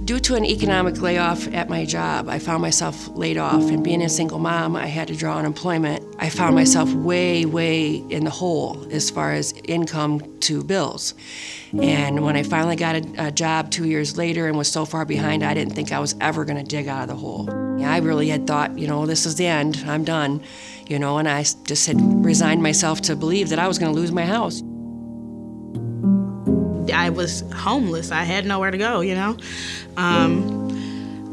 Due to an economic layoff at my job, I found myself laid off, and being a single mom, I had to draw unemployment. I found myself way, way in the hole as far as income to bills. And when I finally got a job 2 years later and was so far behind, I didn't think I was ever gonna dig out of the hole. I really had thought, this is the end, I'm done, and I just had resigned myself to believe that I was gonna lose my house. I was homeless. I had nowhere to go,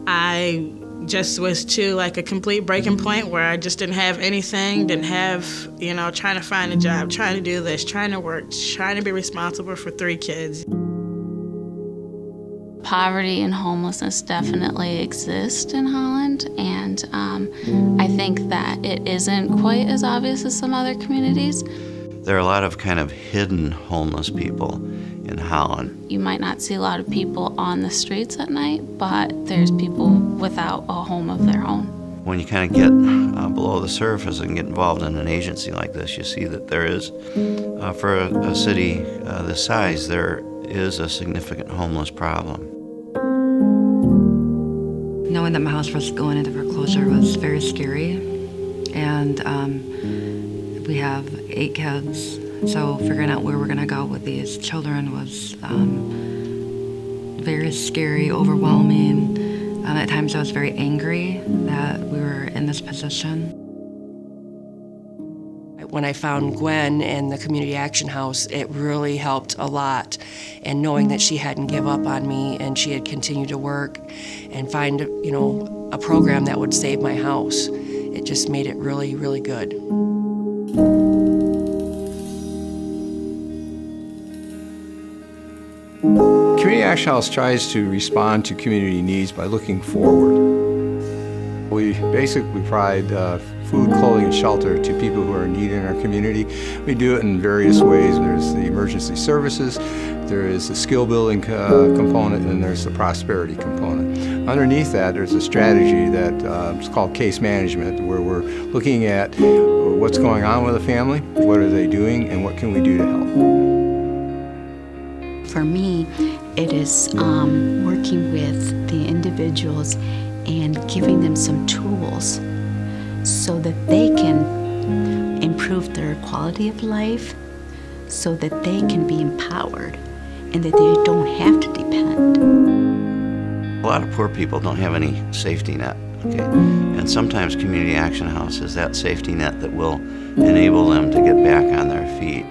I just was to like a complete breaking point where I just didn't have anything, didn't have, trying to find a job, trying to do this, trying to work, trying to be responsible for 3 kids. Poverty and homelessness definitely exist in Holland, and I think that it isn't quite as obvious as some other communities. There are a lot of kind of hidden homeless people in Holland. You might not see a lot of people on the streets at night, but there's people without a home of their own. When you kind of get below the surface and get involved in an agency like this, you see that there is, for a city this size, there is a significant homeless problem. Knowing that my house was going into foreclosure was very scary, and we have 8 kids, so figuring out where we're going to go with these children was very scary, overwhelming. At times I was very angry that we were in this position. When I found Gwen and the Community Action House, it really helped a lot. And knowing that she hadn't given up on me and she had continued to work and find, a program that would save my house, it just made it really, really good. Community Action House tries to respond to community needs by looking forward. We basically provide food, clothing, and shelter to people who are in need in our community. We do it in various ways. There's the emergency services, there is the skill building component, and there's the prosperity component. Underneath that, there's a strategy that is called case management, where we're looking at what's going on with a family, what are they doing, and what can we do to help. For me, it is working with the individuals and giving them some tools so that they can improve their quality of life, so that they can be empowered and that they don't have to depend. A lot of poor people don't have any safety net, okay? And sometimes Community Action House is that safety net that will enable them to get back on their feet.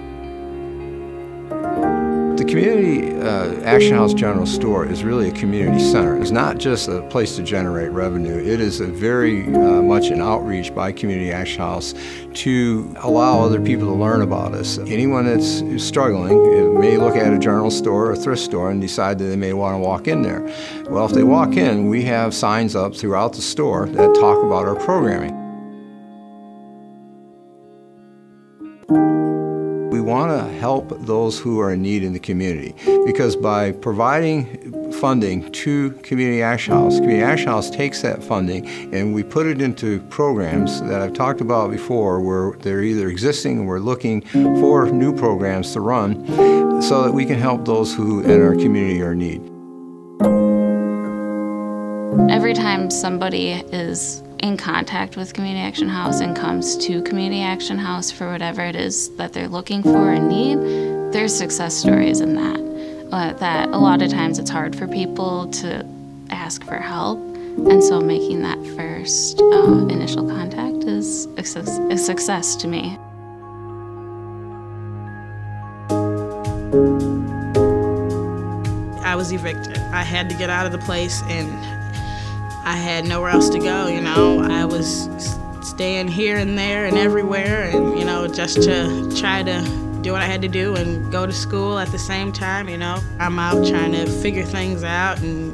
The Community Action House General Store is really a community center. It's not just a place to generate revenue. It is a very much an outreach by Community Action House to allow other people to learn about us. Anyone that's struggling may look at a general store or thrift store and decide that they may want to walk in there. Well, if they walk in, we have signs up throughout the store that talk about our programming. We want to help those who are in need in the community, because by providing funding to Community Action House takes that funding and we put it into programs that I've talked about before, where they're either existing and we're looking for new programs to run so that we can help those who in our community are in need. Every time somebody is in contact with Community Action House and comes to Community Action House for whatever it is that they're looking for and need, there's success stories in that. That a lot of times it's hard for people to ask for help, and so making that first initial contact is a success to me. I was evicted. I had to get out of the place, and I had nowhere else to go, I was staying here and there and everywhere, and, just to try to do what I had to do and go to school at the same time, I'm out trying to figure things out and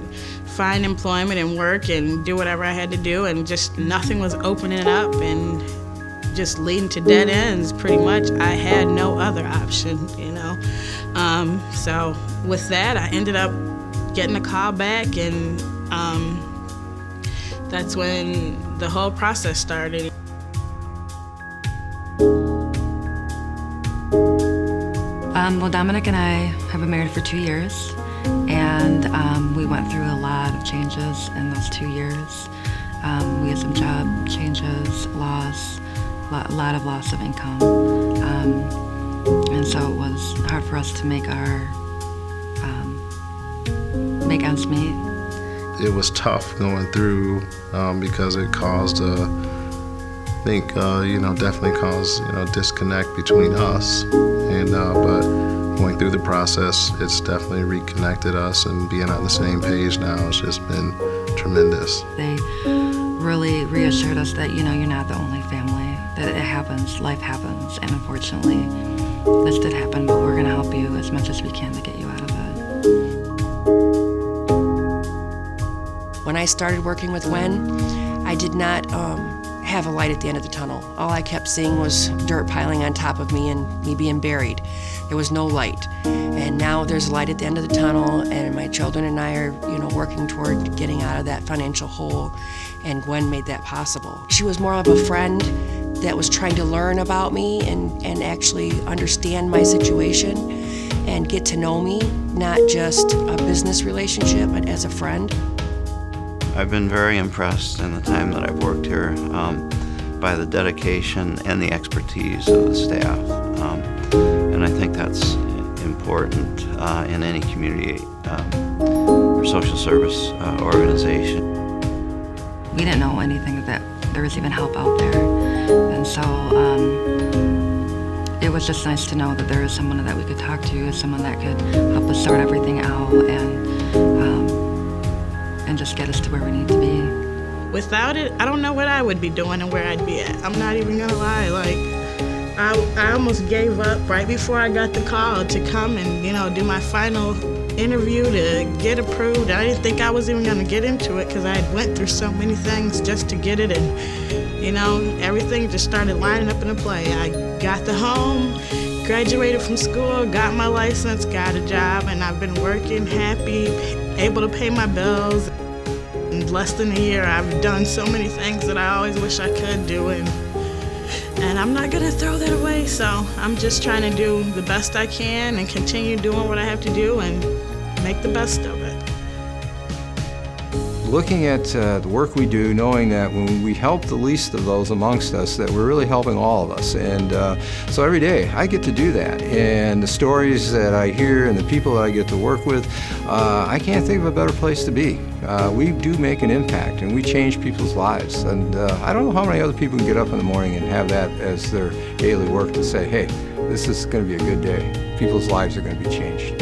find employment and work and do whatever I had to do, and just nothing was opening up and just leading to dead ends, pretty much. I had no other option, So with that, I ended up getting a call back, and that's when the whole process started. Well, Dominic and I have been married for 2 years. And we went through a lot of changes in those 2 years. We had some job changes, loss, a lot of loss of income. And so it was hard for us to make ends meet. It was tough going through because it caused, I think, definitely caused, disconnect between us. And but going through the process, it's definitely reconnected us, and being on the same page now has just been tremendous. They really reassured us that, you're not the only family, that it happens, life happens, and unfortunately, this did happen, but we're gonna help you as much as we can to get you out of it. When I started working with Wen, I did not have a light at the end of the tunnel. All I kept seeing was dirt piling on top of me and me being buried. There was no light. And now there's a light at the end of the tunnel, and my children and I are, working toward getting out of that financial hole, and Gwen made that possible. She was more of a friend that was trying to learn about me and actually understand my situation and get to know me, not just a business relationship, but as a friend. I've been very impressed in the time that I've worked here by the dedication and the expertise of the staff. And I think that's important in any community or social service organization. We didn't know anything that there was even help out there. And so it was just nice to know that there was someone that we could talk to, someone that could help us sort everything out and just get us to where we need to be. Without it, I don't know what I would be doing and where I'd be at. I'm not even gonna lie. I almost gave up right before I got the call to come and, do my final interview to get approved. I didn't think I was even gonna get into it because I had went through so many things just to get it, and, everything just started lining up into play. I got the home, graduated from school, got my license, got a job, and I've been working, happy, able to pay my bills. In less than a year, I've done so many things that I always wish I could do, and I'm not gonna throw that away, so I'm just trying to do the best I can and continue doing what I have to do and make the best of it. Looking at the work we do, knowing that when we help the least of those amongst us, that we're really helping all of us. And so every day I get to do that. And the stories that I hear and the people that I get to work with, I can't think of a better place to be. We do make an impact, and we change people's lives. And I don't know how many other people can get up in the morning and have that as their daily work to say, hey, this is going to be a good day. People's lives are going to be changed.